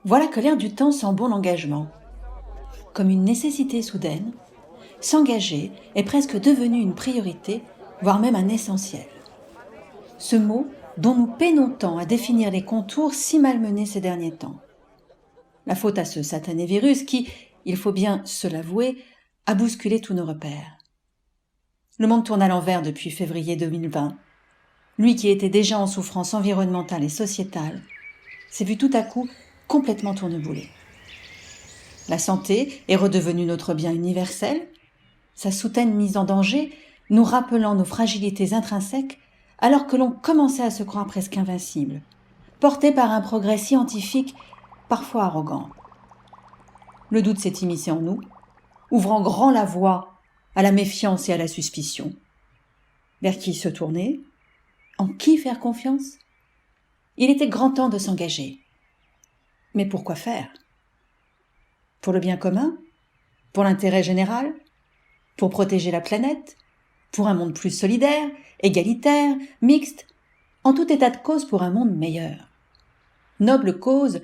Voilà que l'air du temps sent bon l'engagement. Comme une nécessité soudaine, s'engager est presque devenu une priorité, voire même un essentiel. Ce mot dont nous peinons tant à définir les contours si malmenés ces derniers temps. La faute à ce satané virus qui, il faut bien se l'avouer, a bousculé tous nos repères. Le monde tourne à l'envers depuis février 2020. Lui qui était déjà en souffrance environnementale et sociétale, s'est vu tout à coup complètement tourneboulé. La santé est redevenue notre bien universel, sa soudaine mise en danger nous rappelant nos fragilités intrinsèques alors que l'on commençait à se croire presque invincible, porté par un progrès scientifique parfois arrogant. Le doute s'est immiscé en nous, ouvrant grand la voie à la méfiance et à la suspicion. Vers qui se tourner ? En qui faire confiance ? Il était grand temps de s'engager. Mais pour quoi faire ? Pour le bien commun ? Pour l'intérêt général ? Pour protéger la planète ? Pour un monde plus solidaire, égalitaire, mixte ? En tout état de cause pour un monde meilleur. Noble cause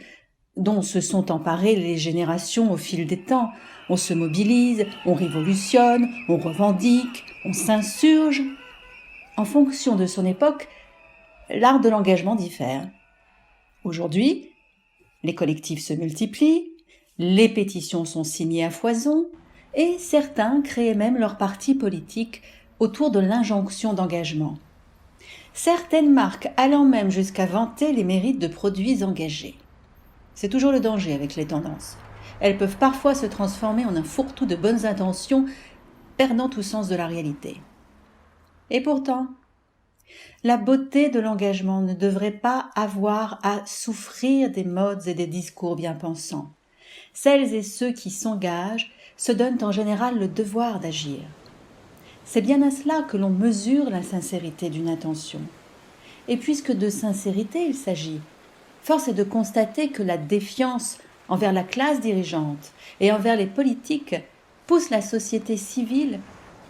dont se sont emparées les générations au fil des temps. On se mobilise, on révolutionne, on revendique, on s'insurge. En fonction de son époque, l'art de l'engagement diffère. Aujourd'hui, les collectifs se multiplient, les pétitions sont signées à foison, et certains créent même leur parti politique autour de l'injonction d'engagement. Certaines marques allant même jusqu'à vanter les mérites de produits engagés. C'est toujours le danger avec les tendances. Elles peuvent parfois se transformer en un fourre-tout de bonnes intentions, perdant tout sens de la réalité. Et pourtant, la beauté de l'engagement ne devrait pas avoir à souffrir des modes et des discours bien pensants. Celles et ceux qui s'engagent se donnent en général le devoir d'agir. C'est bien à cela que l'on mesure la sincérité d'une intention. Et puisque de sincérité il s'agit, force est de constater que la défiance envers la classe dirigeante et envers les politiques pousse la société civile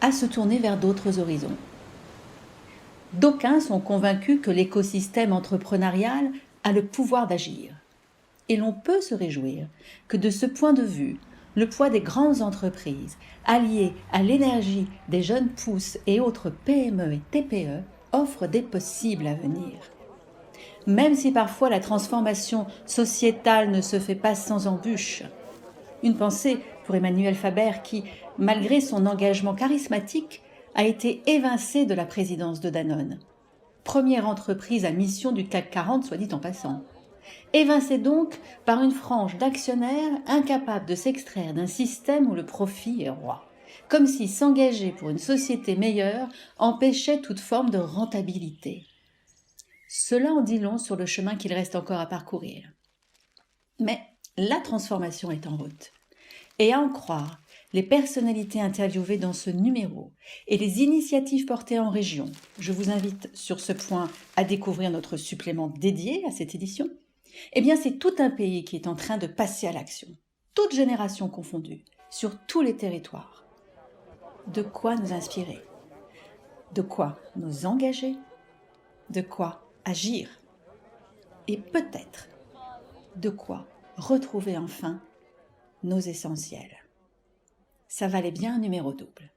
à se tourner vers d'autres horizons. D'aucuns sont convaincus que l'écosystème entrepreneurial a le pouvoir d'agir. Et l'on peut se réjouir que de ce point de vue, le poids des grandes entreprises, allié à l'énergie des jeunes pousses et autres PME et TPE, offre des possibles à venir. Même si parfois la transformation sociétale ne se fait pas sans embûches. Une pensée pour Emmanuel Faber qui, malgré son engagement charismatique, a été évincé de la présidence de Danone. Première entreprise à mission du CAC 40, soit dit en passant. Évincé donc par une frange d'actionnaires incapables de s'extraire d'un système où le profit est roi. Comme si s'engager pour une société meilleure empêchait toute forme de rentabilité. Cela en dit long sur le chemin qu'il reste encore à parcourir. Mais la transformation est en route. Et à en croire les personnalités interviewées dans ce numéro et les initiatives portées en région, je vous invite sur ce point à découvrir notre supplément dédié à cette édition, eh bien c'est tout un pays qui est en train de passer à l'action, toutes générations confondues, sur tous les territoires. De quoi nous inspirer ? De quoi nous engager ? De quoi agir ? Et peut-être de quoi retrouver enfin nos essentiels. Ça valait bien un numéro double.